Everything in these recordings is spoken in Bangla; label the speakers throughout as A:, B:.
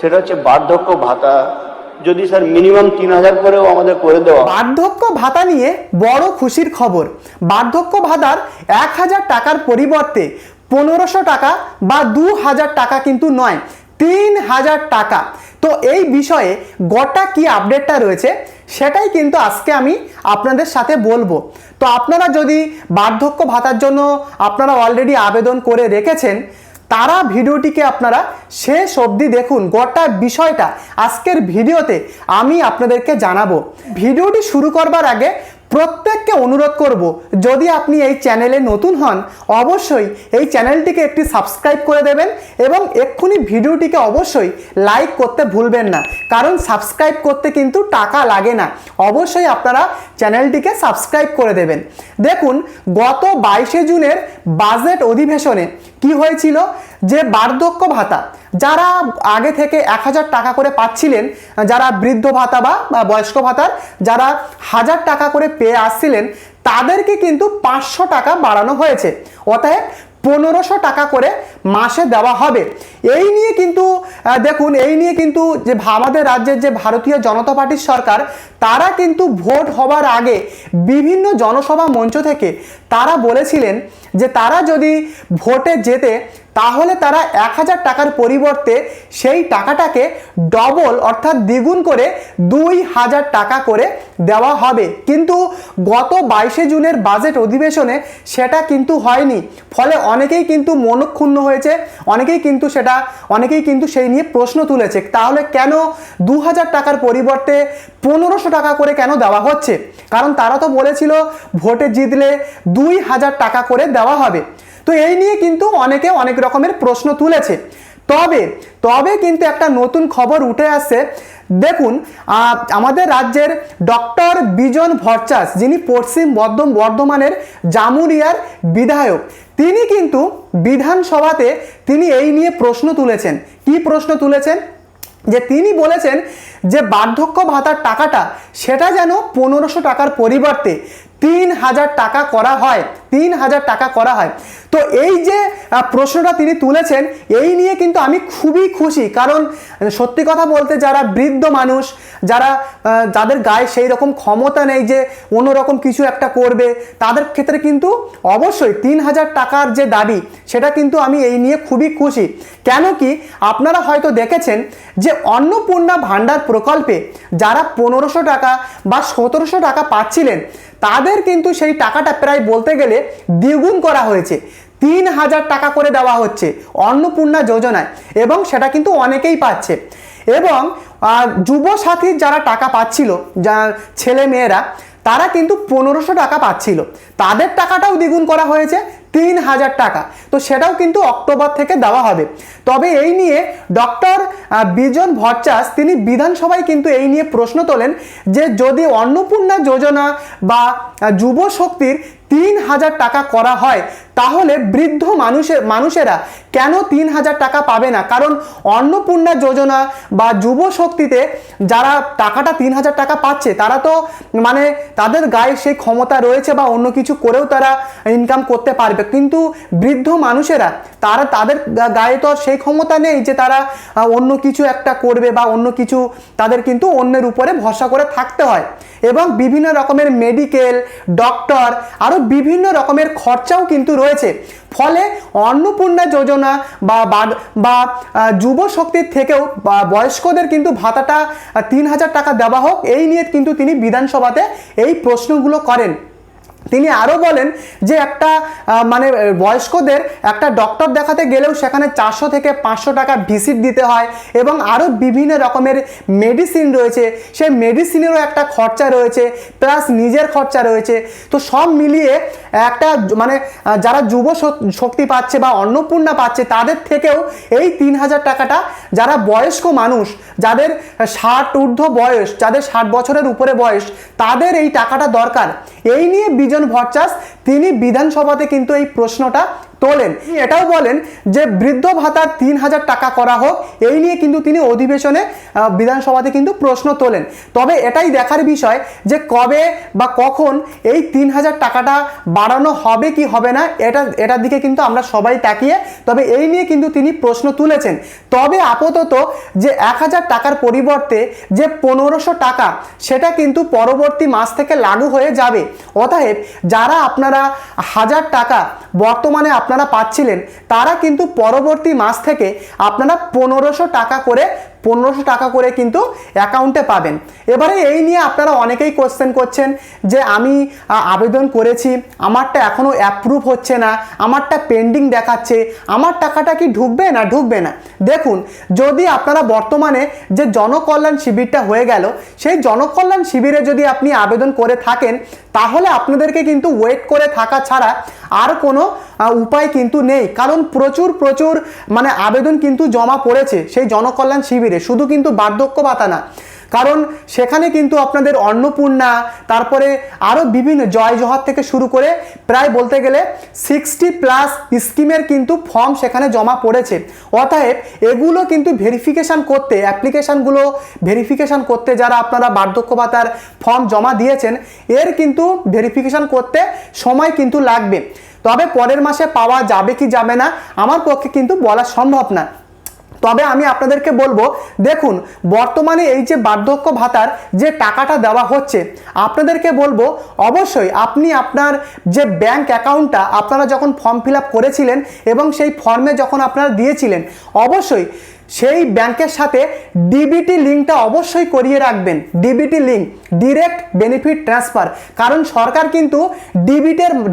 A: সেটা হচ্ছে বার্ধক্য ভাতা। যদি স্যার মিনিমাম 3000 করেও আমাদের করে দেওয়া।
B: বার্ধক্য ভাতা নিয়ে বড় খুশির খবর। বার্ধক্য ভাতার 1000 টাকার পরিবর্তে 1500 টাকা বা 2000 টাকা কিন্তু নয়, 3000 টাকা। তো এই বিষয়ে গোটা কি আপডেটটা রয়েছে সেটাই কিন্তু আজকে আমি আপনাদের সাথে বলবো। তো আপনারা যদি বার্ধক্য ভাতার জন্য আপনারা অলরেডি আবেদন করে রেখেছেন, তারা ভিডিওটিকে আপনারা শেষ অবধি দেখুন। গোটা বিষয়টা আজকের ভিডিওতে আমি আপনাদেরকে জানাবো। ভিডিওটি শুরু করবার আগে প্রত্যেককে অনুরোধ করব, যদি আপনি এই চ্যানেলে নতুন হন অবশ্যই এই চ্যানেলটিকে একটি সাবস্ক্রাইব করে দেবেন এবং এক্ষুনি ভিডিওটিকে অবশ্যই লাইক করতে ভুলবেন না, কারণ সাবস্ক্রাইব করতে কিন্তু টাকা লাগে না। অবশ্যই আপনারা চ্যানেলটিকে সাবস্ক্রাইব করে দেবেন। দেখুন, গত 22শে জুনের বাজেট অধিবেশনে কি হয়েছিল, যে বার্ধক্য ভাতা যারা আগে থেকে 1000 টাকা করে পাচ্ছিলেন, যারা বৃদ্ধ ভাতা বা বয়স্ক ভাতার যারা 1000 টাকা করে পেয়ে আসছিলেন, তাদেরকে কিন্তু 500 টাকা বাড়ানো হয়েছে, অতএব 1500 টাকা করে মাসে দেওয়া হবে। এই নিয়ে কিন্তু দেখুন, এই নিয়ে কিন্তু যে আমাদের রাজ্যের যে ভারতীয় জনতা পার্টির সরকার, তারা কিন্তু ভোট হবার আগে বিভিন্ন জনসভা মঞ্চ থেকে তারা বলেছিলেন যে তারা যদি ভোটে জেতে তাহলে তারা 1000 টাকার পরিবর্তে সেই টাকাটাকে ডবল অর্থাৎ দ্বিগুণ করে 2000 টাকা করে দেওয়া হবে। কিন্তু গত 22শে জুনের বাজেট অধিবেশনে সেটা কিন্তু হয়নি, ফলে অনেকেই কিন্তু মনক্ষুণ্ণ হয়েছে, অনেকেই কিন্তু সেই নিয়ে প্রশ্ন তুলেছে, তাহলে কেন 2000 টাকার পরিবর্তে 1500 টাকা করে কেন দেওয়া হচ্ছে? কারণ তারা তো বলেছিল ভোটে জিতলে 2000 টাকা করে দেওয়া হবে। তো এই নিয়ে কিন্তু অনেকে অনেক রকমের প্রশ্ন তুলেছে। তবে কিন্তু একটা নতুন খবর উঠে আসছে। দেখুন, আমাদের রাজ্যের ডক্টর বিজন ভট্টাচার্য, যিনি পশ্চিম বর্ধমানের জামুরিয়ার বিধায়ক, তিনি কিন্তু বিধানসভাতে তিনি এই নিয়ে প্রশ্ন তুলেছেন। কি প্রশ্ন তুলেছেন? যে তিনি বলেছেন যে বার্ধক্য ভাতার টাকাটা সেটা যেন 1500 টাকার পরিবর্তে 3000 টাকা করা হয়, 3000 টাকা করা হয়। তো এই যে প্রশ্নটা তিনি তুলেছেন, এই নিয়ে কিন্তু আমি খুবই খুশি, কারণ সত্যি কথা বলতে যারা বৃদ্ধ মানুষ, যাদের গায়ে সেই রকম ক্ষমতা নেই যে অন্যরকম কিছু একটা করবে, তাদের ক্ষেত্রে কিন্তু অবশ্যই 3000 টাকার যে দাবি, সেটা কিন্তু আমি এই নিয়ে খুবই খুশি। কেন কি, আপনারা হয়তো দেখেছেন যে অন্নপূর্ণা ভাণ্ডার প্রকল্পে যারা 1500 টাকা বা 1700 টাকা পাচ্ছিলেন, তাদের কিন্তু সেই টাকাটা প্রায় বলতে গেলে দ্বিগুণ করা হয়েছে, 3000 টাকা করে দেওয়া হচ্ছে অন্নপূর্ণা যোজনায়, এবং সেটা কিন্তু অনেকেই পাচ্ছে। এবং যুবসাথীর যারা টাকা পাচ্ছিল, ছেলে মেয়েরা, তারা কিন্তু 1500 টাকা পাচ্ছিল, তাদের টাকাটাও দ্বিগুণ করা হয়েছে 3000 টাকা। তো সেটাও কিন্তু অক্টোবর থেকে দেওয়া হবে। তবে এই নিয়ে ডক্টর বিজন ভট্টাচার্য তিনি বিধানসভায় কিন্তু এই নিয়ে প্রশ্ন তোলেন যে যদি অন্নপূর্ণা যোজনা বা যুব শক্তির 3000 টাকা করা হয়, তাহলে বৃদ্ধ মানুষেরা কেন 3000 টাকা পাবে না? কারণ অন্নপূর্ণা যোজনা বা যুব শক্তিতে যারা টাকাটা 3000 টাকা পাচ্ছে, তারা তো মানে তাদের গায়ে সেই ক্ষমতা রয়েছে বা অন্য কিছু করেও তারা ইনকাম করতে পারবে, কিন্তু বৃদ্ধ মানুষেরা তাদের গায়ে তো সেই ক্ষমতা নেই যে তারা অন্য কিছু একটা করবে বা অন্য কিছু, তাদের কিন্তু অন্যের উপরে ভরসা করে থাকতে হয়, এবং বিভিন্ন রকমের মেডিকেল, ডক্টর, আরও বিভিন্ন রকমের খরচাও কিন্তু রয়েছে। ফলে অন্নপূর্ণা যোজনা বা যুব শক্তির থেকেও বয়স্কদের কিন্তু ভাতাটা 3000 টাকা দেওয়া হোক, এই নিয়ে কিন্তু তিনি বিধানসভাতে এই প্রশ্নগুলো করেন। তিনি আরও বলেন যে একটা মানে বয়স্কদের একটা ডক্টর দেখাতে গেলেও সেখানে 400 থেকে 500 টাকা ভিজিট দিতে হয়, এবং আরও বিভিন্ন রকমের মেডিসিন রয়েছে, সেই মেডিসিনেরও একটা খরচা রয়েছে, প্লাস নিজের খরচা রয়েছে। তো সব মিলিয়ে একটা মানে যারা যুব শক্তি পাচ্ছে বা অন্নপূর্ণা পাচ্ছে, তাদের থেকেও এই 3000 টাকাটা যারা বয়স্ক মানুষ, যাদের 60 ঊর্ধ্ব বয়স, যাদের 60 বছরের উপরে বয়স, তাদের এই টাকাটা দরকার। এই নিয়ে বিজন ভট্টাচার্য তিনি বিধানসভাতে কিন্তু এই প্রশ্নটা তোলেন। তিনি এটাও বলেন যে বৃদ্ধ ভাতার 3,000 টাকা করা হোক, এই নিয়ে কিন্তু তিনি অধিবেশনে বিধানসভাতে কিন্তু প্রশ্ন তোলেন। তবে এটাই দেখার বিষয় যে কবে বা কখন এই 3,000 টাকাটা বাড়ানো হবে কি হবে না, এটার দিকে কিন্তু আমরা সবাই তাকিয়ে, তবে এই নিয়ে কিন্তু তিনি প্রশ্ন তুলেছেন। তবে আপাতত যে 1,000 টাকার পরিবর্তে যে 1,500 টাকা, সেটা কিন্তু পরবর্তী মাস থেকে লাগু হয়ে যাবে। অতএব যারা আপনারা 1,000 টাকা বর্তমানে আপনারা পাচ্ছিলেন, তারা কিন্তু পরবর্তী মাস থেকে আপনারা 1,500 টাকা করে কিন্তু অ্যাকাউন্টে পাবেন। এবারে এই নিয়ে আপনারা অনেকেই কোশ্চেন করছেন যে আমি আবেদন করেছি, আমারটা এখনও অ্যাপ্রুভ হচ্ছে না, আমারটা পেন্ডিং দেখাচ্ছে, আমার টাকাটা কি ঢুকবে না ঢুকবে না। দেখুন, যদি আপনারা বর্তমানে যে জনকল্যাণ শিবিরটা হয়ে গেল, সেই জনকল্যাণ শিবিরে যদি আপনি আবেদন করে থাকেন, তাহলে আপনাদেরকে কিন্তু ওয়েট করে থাকা ছাড়া আর কোনো উপায় কিন্তু নেই। কারণ প্রচুর মানে আবেদন কিন্তু জমা পড়েছে সেই জনকল্যাণ শিবিরে, শুধু কিন্তু বার্ধক্য ভাতা না, কারণ সেখানে কিন্তু আপনাদের অন্নপূর্ণা, তারপরে আরও বিভিন্ন জয় জোহার থেকে শুরু করে প্রায় বলতে গেলে 60+ স্কিমের কিন্তু ফর্ম সেখানে জমা পড়েছে। অতএব এগুলো কিন্তু ভেরিফিকেশান করতে, অ্যাপ্লিকেশানগুলো ভেরিফিকেশান করতে যারা আপনারা বার্ধক্য ভাতার ফর্ম জমা দিয়েছেন, এর কিন্তু ভেরিফিকেশান করতে সময় কিন্তু লাগবে। তবে পরের মাসে পাওয়া যাবে কি যাবে না আমার পক্ষে কিন্তু বলা সম্ভব না। তবে আমি আপনাদেরকে বলবো, দেখুন বর্তমানে এই যে বার্ধক্য ভাতার যে টাকাটা দেওয়া হচ্ছে, আপনাদেরকে বলবো অবশ্যই আপনি আপনার যে ব্যাংক অ্যাকাউন্টটা আপনারা যখন ফর্ম ফিল আপ করেছিলেন এবং সেই ফর্মে যখন আপনারা দিয়েছিলেন, অবশ্যই সেই ব্যাংকের সাথে ডিবিটি লিঙ্কটা অবশ্যই করিয়ে রাখবেন। DBT link, direct benefit transfer, কারণ সরকার কিন্তু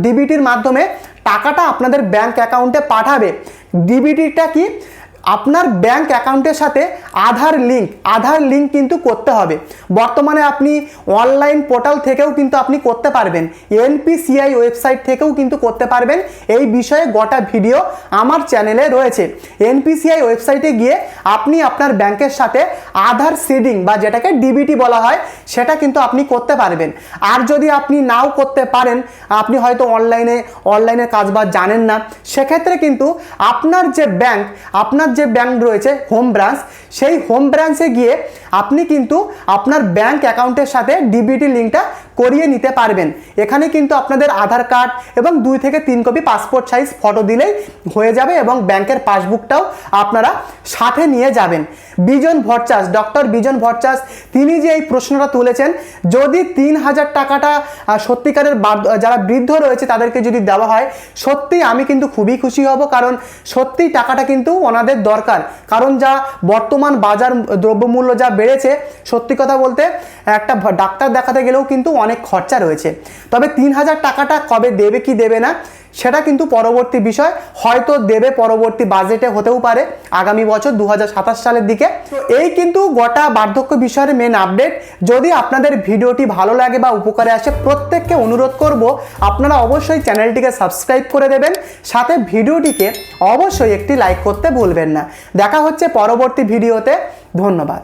B: ডিবিটির মাধ্যমে টাকাটা আপনাদের ব্যাংক অ্যাকাউন্টে পাঠাবে। ডিবিটিটা কি, আপনার ব্যাংক অ্যাকাউন্টের সাথে আধার লিঙ্ক কিন্তু করতে হবে। বর্তমানে আপনি অনলাইন পোর্টাল থেকেও কিন্তু আপনি করতে পারবেন, NPCI ওয়েবসাইট থেকেও কিন্তু করতে পারবেন। এই বিষয়ে গোটা ভিডিও আমার চ্যানেলে রয়েছে। NPCI ওয়েবসাইটে গিয়ে আপনি আপনার ব্যাংকের সাথে আধার সিডিং বা যেটাকে ডিবিটি বলা হয়, সেটা কিন্তু আপনি করতে পারবেন। আর যদি আপনি নাও করতে পারেন, আপনি হয়তো অনলাইনের কাজবাজ জানেন না, সেক্ষেত্রে কিন্তু আপনার যে ব্যাংক রয়েছে হোম ব্রাঞ্চ, সেই হোম ব্রাঞ্চে গিয়ে আপনি কিন্তু আপনার ব্যাংক অ্যাকাউন্টের সাথে ডিবিটি লিঙ্কটা করিয়ে নিতে পারবেন। এখানে কিন্তু আপনাদের আধার কার্ড এবং 2 থেকে 3 কপি পাসপোর্ট সাইজ ফটো দিলেই হয়ে যাবে এবং ব্যাংকের পাসবুকটাও আপনারা সাথে নিয়ে যাবেন। ডক্টর বিজন ভট্টাচার্য তিনি যে এই প্রশ্নটা তুলেছেন, যদি 3,000 টাকাটা সত্যিকারের যারা বৃদ্ধ রয়েছে তাদেরকে যদি দেওয়া হয়, সত্যি আমি কিন্তু খুবই খুশি হব। কারণ সত্যি টাকাটা কিন্তু ওনাদের দরকার, কারণ যা বর্তমান বাজার দ্রব্যমূল্য যা বেড়েছে, সত্যি কথা বলতে একটা ডাক্তার দেখাতে গেলেও কিন্তু অনেক খরচা রয়েছে। তবে 3,000 টাকাটা কবে দেবে কি দেবে না সেটা কিন্তু পরবর্তী বিষয়, হয়তো দেবে পরবর্তী বাজেটে, হতেও পারে আগামী বছর 2027 সালের দিকে। তো এই কিন্তু গোটা বার্ধক্য বিষয়ের মেন আপডেট। যদি আপনাদের ভিডিওটি ভালো লাগে বা উপকারে আসে, প্রত্যেককে অনুরোধ করব আপনারা অবশ্যই চ্যানেলটিকে সাবস্ক্রাইব করে দেবেন, সাথে ভিডিওটিকে অবশ্যই একটি লাইক করতে ভুলবেন না। দেখা হচ্ছে পরবর্তী ভিডিওতে। ধন্যবাদ।